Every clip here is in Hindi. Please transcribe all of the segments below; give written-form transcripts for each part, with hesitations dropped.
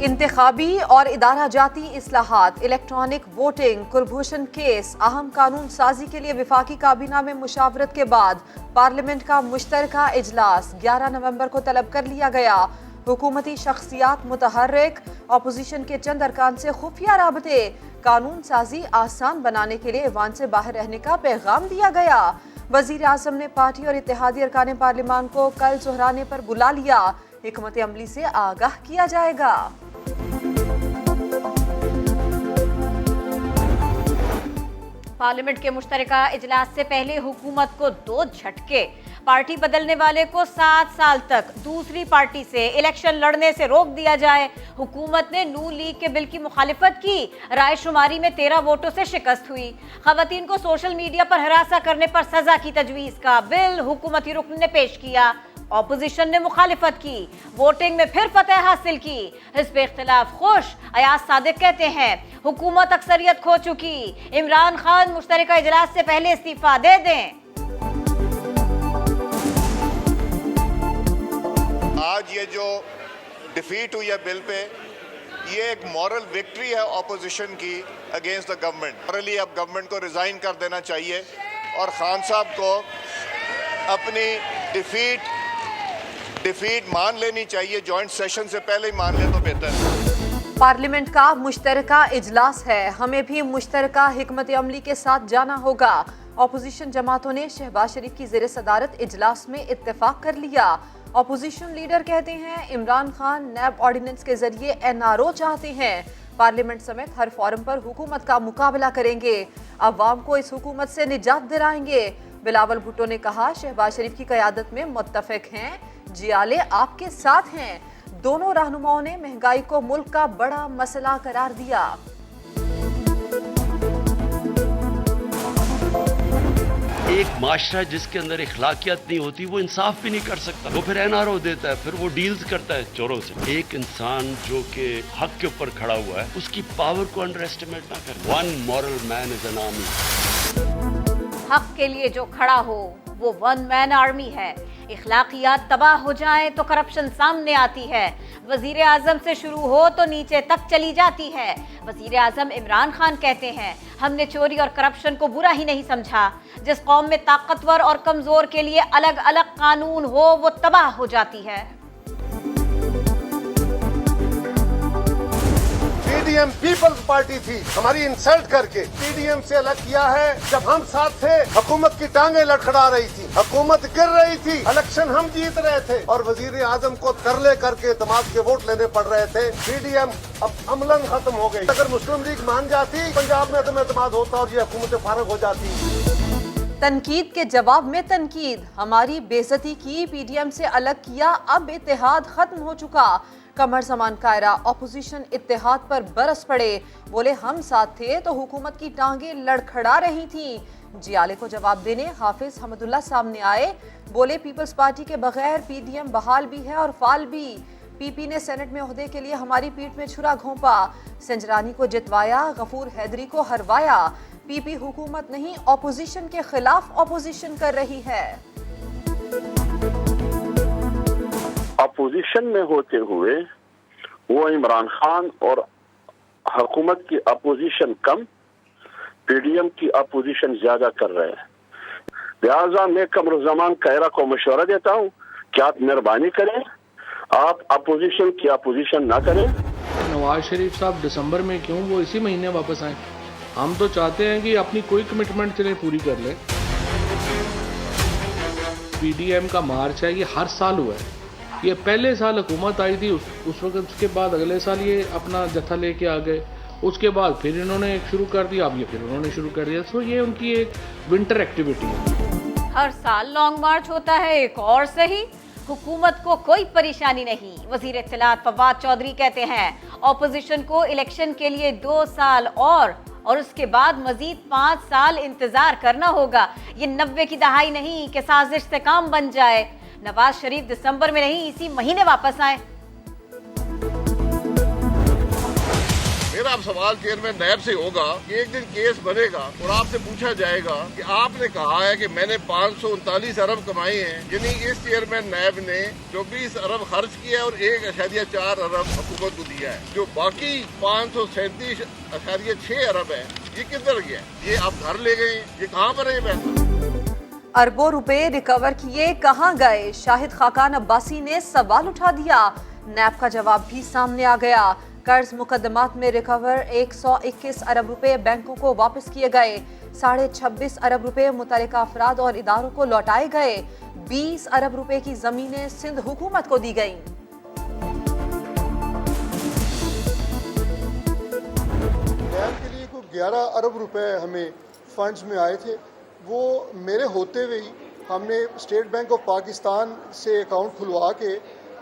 इंतखाबी और इदारा जाती इस्लाहात, इलेक्ट्रॉनिक वोटिंग, कुलभूषण केस, अहम कानून साजी के लिए विफाकी काबीना में मुशावरत के बाद पार्लियामेंट का मुश्तरका इजलास 11 नवंबर को तलब कर लिया गया। हुकूमती शख्सियात मुतहर्रिक, अपोजिशन के चंद अरकान से खुफिया राबते, कानून साजी आसान बनाने के लिए ईवान से बाहर रहने का पैगाम दिया गया। वजीर आजम ने पार्टी और इत्तेहादी अरकान पार्लिमान को कल सुहराने पर बुला लिया। हिकमत अमली से आगाह किया जाएगा। पार्लियामेंट के मुश्तरका इजलास से पहले हुकूमत को 2 झटके। पार्टी बदलने वाले को 7 साल तक दूसरी पार्टी से इलेक्शन लड़ने से रोक दिया जाए। हुकूमत ने नून लीग के बिल की मुखालिफत की, राय शुमारी में 13 वोटों से शिकस्त हुई। खवातीन को सोशल मीडिया पर हरासा करने पर सजा की तजवीज का बिल हुकूमती रुकन ने पेश किया। ऑपोजिशन ने मुखालिफत की, वोटिंग में फिर फतह हासिल की। हिज़्ब इख्तिलाफ खुश। अयाज सादिक कहते हैं हुकूमत अक्सरियत खो चुकी, इमरान खान मुश्तरका इजलास से पहले इस्तीफा दे दें। आज ये जो डिफीट हुई है बिल पे, ये एक मॉरल विक्ट्री है ऑपोजिशन की अगेंस्ट द गवर्नमेंट। मॉरली अब गवर्नमेंट को रिजाइन कर देना चाहिए और खान साहब को अपनी डिफीट मान लेनी चाहिए। जॉइंट सेशन से पहले ही मान ले तो बेहतर है। पार्लियामेंट का मुश्तरका इजलास है, हमें भी मुश्तरका हिकमत अमली के साथ जाना होगा। अपोजिशन जमातों ने शहबाज शरीफ की ज़ेर सदारत इजलास में इत्तेफाक कर लिया। अपोजिशन लीडर कहते हैं इमरान खान नैब ऑर्डिनेंस के जरिए NRO चाहते हैं। पार्लियामेंट समेत हर फोरम पर हुकूमत का मुकाबला करेंगे, अवाम को इस हुकूमत से निजात दिलाएंगे। बिलावल भुट्टो ने कहा शहबाज शरीफ की क़यादत में मुत्तफिक हैं, जियाले आपके साथ हैं। दोनों रहनुमाओं ने महंगाई को मुल्क का बड़ा मसला करार दिया। एक माशरा जिसके अंदर इखलाकियत नहीं होती वो इंसाफ भी नहीं कर सकता, वो फिर NRO देता है, फिर वो डील्स करता है चोरों से। एक इंसान जो कि हक के ऊपर खड़ा हुआ है उसकी पावर को अंडर एस्टिमेट ना कर। One moral man is an army. हक के लिए जो खड़ा हो वो 1 मैन आर्मी है। इखलाकियात तबाह हो जाए तो करप्शन सामने आती है। वजीर आजम से शुरू हो तो नीचे तक चली जाती है। वजीर आजम इमरान खान कहते हैं हमने चोरी और करप्शन को बुरा ही नहीं समझा। जिस कौम में ताकतवर और कमजोर के लिए अलग अलग कानून हो वो तबाह हो जाती है। पीडीएम पीपल्स पार्टी थी, हमारी इंसल्ट करके पीडीएम से अलग किया है। जब हम साथ थे हुकूमत की टांगे लड़खड़ा रही थी, हुकूमत गिर रही थी, इलेक्शन हम जीत रहे थे और वजीर आजम को तरले करके एतमाद के वोट लेने पड़ रहे थे। पीडीएम अब अमलन खत्म हो गई। अगर मुस्लिम लीग मान जाती पंजाब में अदम एतमाद होता और ये हुकूमत फारग हो जाती। तनकीद के जवाब में तनकीद, हमारी बेइज्जती की, पीडीएम से अलग किया, अब इत्तेहाद खत्म हो चुका। कमर समान कायरा अपोजिशन इत्तेहाद पर बरस पड़े, बोले हम साथ थे तो हुकूमत की टांगे लड़खड़ा रही थी। जियाले को जवाब देने हाफिज हमदुल्ला सामने आए, बोले पीपल्स पार्टी के बगैर पीडीएम बहाल भी है और फाल भी। पीपी ने सेनेट में ओहदे के लिए हमारी पीठ में छुरा घोंपा, संजरानी को जितवाया, गफूर हैदरी को हरवाया। पीपी हुकूमत नहीं अपोजिशन के खिलाफ अपोजिशन कर रही है। अपोजिशन में होते हुए वो इमरान खान और हुकूमत की अपोजिशन कम, पीडीएम की अपोजिशन ज्यादा कर रहे हैं। लिहाजा मैं कमरुज़्ज़मान कायरा को मशवरा देता हूँ कि आप मेहरबानी करें, आप अपोजिशन की अपोजिशन ना करें। नवाज शरीफ साहब दिसंबर में क्यों, वो इसी महीने वापस आए। हम तो चाहते हैं कि अपनी कोई कमिटमेंट चले पूरी कर ले। पीडीएम का मार्च है, ये हर साल हुआ है। ये पहले साल हुकूमत आई थी, उस वक्त, उसके बाद अगले साल ये अपना जत्था लेके आ गए, उसके बाद फिर इन्होंने एक शुरू कर दिया, अब ये फिर उन्होंने शुरू कर दिया। तो ये उनकी एक विंटर एक्टिविटी है। हर साल लॉन्ग मार्च होता है, एक और सही। हुकूमत को कोई परेशानी नहीं। वजीर इत्तलात फवाद चौधरी कहते हैं ऑपोजिशन को इलेक्शन के लिए 2 साल और उसके बाद मजीद 5 साल इंतजार करना होगा। ये 90 की दहाई नहीं कि साजिश से काम बन जाए। नवाज शरीफ दिसंबर में नहीं इसी महीने वापस आए। मेरा अब सवाल चेयरमैन नैब से होगा कि एक दिन केस बनेगा और आपसे पूछा जाएगा कि आपने कहा है कि मैंने 539 अरब कमाए हैं, यानी इस चेयरमैन नैब ने 24 अरब खर्च किया है और 1.4 अरब हुकूमत को दिया है। जो बाकी 537.6 अरब है ये किधर गया? ये आप घर ले गए, ये कहाँ पर है पैसा? अरबों रुपए रिकवर किए कहां गए? शाहिद खाकान अब्बासी ने सवाल उठा दिया। नैब का जवाब भी सामने आ गया। कर्ज मुकदमात में रिकवर 121 अरब रुपए बैंकों को वापस किए गए। 26.5 अरब रुपए मुतल्लिका अफराद और इदारों को लौटाए गए। 20 अरब रुपए की जमीनें सिंध हुकूमत को दी गईं। बैंक के लिए कोई 11 अरब रुपए हमें फंड्स में आए थे। वो मेरे होते हुए ही हमने स्टेट बैंक ऑफ पाकिस्तान से अकाउंट खुलवा के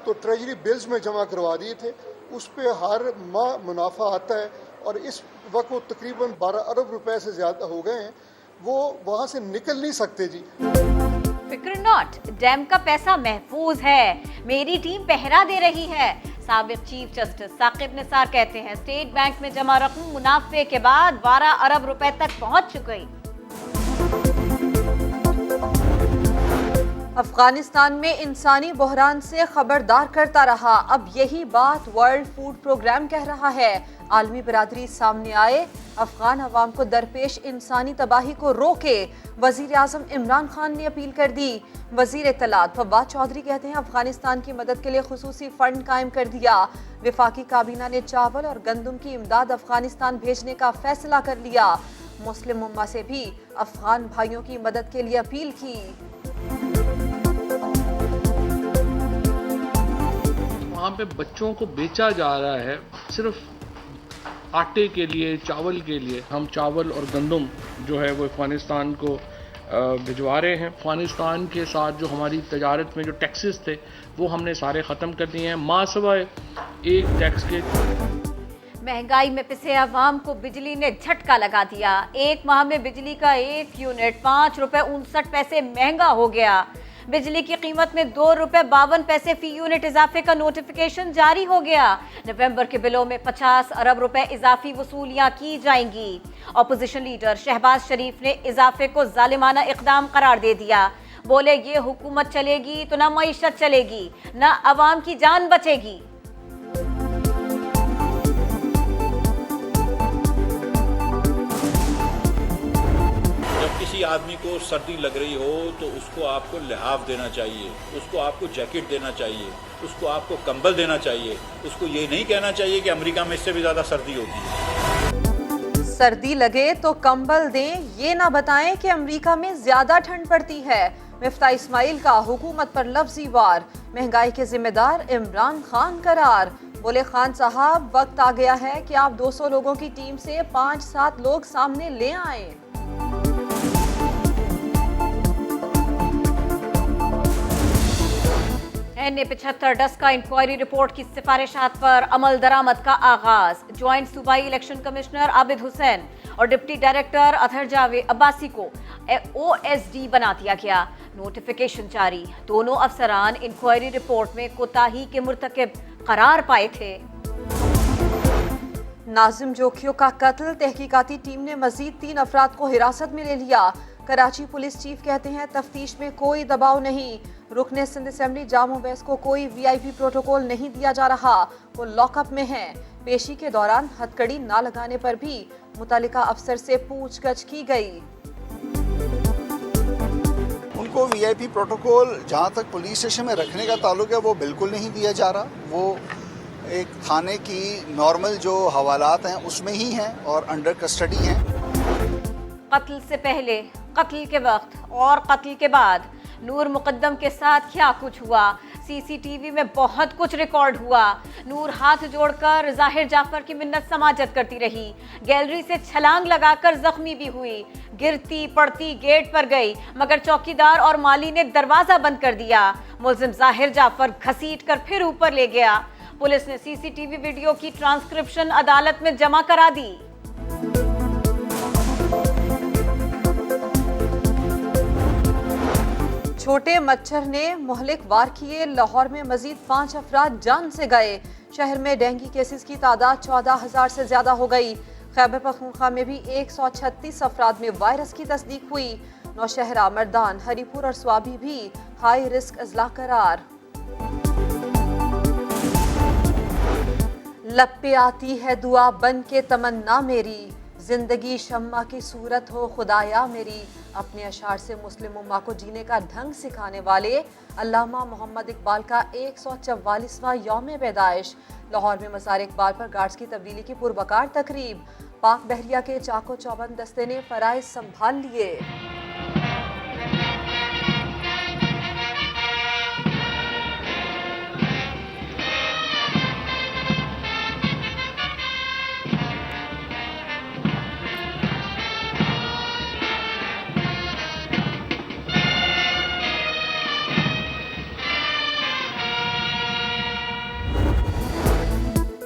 तो ट्रेजरी बिल्स में जमा करवा दिए थे। उस पे हर माह मुनाफा आता है और इस वक्त वो तकरीबन 12 अरब रुपए से ज़्यादा हो गए हैं। वो वहाँ से निकल नहीं सकते जी। फिक्र नॉट, डैम का पैसा महफूज है, मेरी टीम पहरा दे रही है। साबिक चीफ जस्टिस साकिब निसार कहते हैं स्टेट बैंक में जमा रकम मुनाफे के बाद 12 अरब रुपए तक पहुंच चुकी। अफगानिस्तान में इंसानी बहरान से खबरदार करता रहा, अब यही बात वर्ल्ड फूड प्रोग्राम कह रहा है। आलमी बरादरी सामने आए, अफगान अवाम को दरपेश इंसानी तबाही को रोके, वजीर आजम इमरान खान ने अपील कर दी। वजीर इत्तलात फवाद चौधरी कहते हैं अफगानिस्तान की मदद के लिए खुसूसी फंड कायम कर दिया। विफाकी काबीना ने चावल और गंदम की इमदाद अफगानिस्तान भेजने का फैसला कर लिया। मुस्लिम उम्मा से भी अफगान भाइयों की मदद के लिए अपील की। वहाँ पे बच्चों को बेचा जा रहा है सिर्फ आटे के लिए, चावल के लिए। हम चावल और गंदम जो है वो अफगानिस्तान को भिजवा रहे हैं। अफगानिस्तान के साथ जो हमारी तजारत में जो टैक्सेस थे वो हमने सारे ख़त्म कर दिए हैं, माँ सिवाय एक टैक्स के। महंगाई में पिसे अवाम को बिजली ने झटका लगा दिया। एक माह में बिजली का एक यूनिट 5 रुपए 59 पैसे महंगा हो गया। बिजली की कीमत में 2 रुपए 52 पैसे फी यूनिट इजाफे का नोटिफिकेशन जारी हो गया। नवंबर के बिलों में 50 अरब रुपए इजाफी वसूलियां की जाएंगी। ऑपोजिशन लीडर शहबाज शरीफ ने इजाफे को जालिमाना इकदाम करार दे दिया। बोले ये हुकूमत चलेगी तो ना मईशत चलेगी, ना अवाम की जान बचेगी। किसी आदमी को सर्दी लग रही हो तो उसको आपको लिहाफ देना चाहिए, उसको आपको जैकेट देना चाहिए, उसको आपको कंबल देना चाहिए। उसको ये नहीं कहना चाहिए कि अमेरिका में इससे भी ज़्यादा सर्दी होती है। सर्दी लगे तो कंबल दें, ये ना बताएं कि अमेरिका में ज्यादा ठंड पड़ती है। मिफ्ता इस्माइल का हुकूमत पर लफ्जी वार, महंगाई के जिम्मेदार इमरान खान करार। बोले खान साहब वक्त आ गया है कि आप 200 लोगों की टीम से 5-7 लोग सामने ले आए। NA-75 डस्का इंक्वायरी रिपोर्ट की सिफारिशात पर अमल दरामद का आगाज। ज्वाइंट सूबाई इलेक्शन कमिश्नर आबिद हुसैन और डिप्टी डायरेक्टर अतहर जावेद अब्बासी को OSD बना दिया गया। नोटिफिकेशन जारी। दोनों अफसरान इंक्वायरी रिपोर्ट में कोताही के मुर्तकिब करार पाए थे। नाजिम जोखियों का कत्ल, तहकीकाती टीम ने मजीद 3 अफराद को हिरासत में ले लिया। कराची पुलिस चीफ कहते हैं तफ्तीश में कोई दबाव नहीं। रुकने सिंध असेंबली जामो वैस को कोई VIP प्रोटोकॉल नहीं दिया जा रहा, वो लॉकअप में हैं। पेशी के दौरान हथकड़ी ना लगाने पर भी मुतालिका अफसर से पूछगछ की गई। उनको VIP प्रोटोकॉल जहां तक पुलिस स्टेशन में रखने का ताल्लुक है वो बिल्कुल नहीं दिया जा रहा। वो एक थाने की नॉर्मल जो हवालात हैं उसमें ही हैं और अंडर कस्टडी हैं। कत्ल से पहले, कत्ल के वक्त और कत्ल के बाद नूर मुकद्दम के साथ क्या कुछ हुआ? CCTV में बहुत कुछ रिकॉर्ड हुआ। नूर हाथ जोड़कर जाहिर जाफर की मिन्नत समाजत करती रही। गैलरी से छलांग लगाकर जख्मी भी हुई। गिरती पड़ती गेट पर गई मगर चौकीदार और माली ने दरवाजा बंद कर दिया। मुल्जिम जाहिर जाफर घसीट कर फिर ऊपर ले गया। पुलिस ने CCTV वीडियो की ट्रांसक्रिप्शन अदालत में जमा करा दी। छोटे मच्छर ने मुहलिक वार किए, लाहौर में मजीद 5 अफराद जान से गए। शहर में डेंगू केसेस की तादाद 14,000 से ज्यादा हो गई। खैबर पख्तूनख्वा में भी 136 अफराद में वायरस की तस्दीक हुई। नौशहरा, मर्दान, हरीपुर और स्वाबी भी हाई रिस्क अजला करार। लब पे आती है दुआ बन के तमन्ना मेरी, जिंदगी शम्मा की सूरत हो खुदाया मेरी। अपने अशार से मुस्लिम उम्मा को जीने का ढंग सिखाने वाले अल्लामा मोहम्मद इकबाल का 144वां यौम पैदाइश। लाहौर में मज़ार इकबाल पर गार्ड्स की तब्दीली की पुरवकार तकरीब। पाक बहरिया के चाको चौबंद दस्ते ने फराइज संभाल लिए।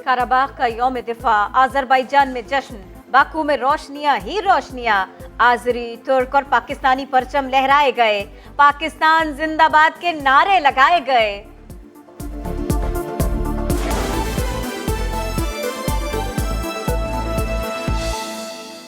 काराबाग का यौम दिफा, आज़रबाईजान में जश्न, बाकू में रोशनियां ही रोशनियां। आज़री, तुर्क और पाकिस्तानी परचम लहराए गए, पाकिस्तान जिंदाबाद के नारे लगाए गए।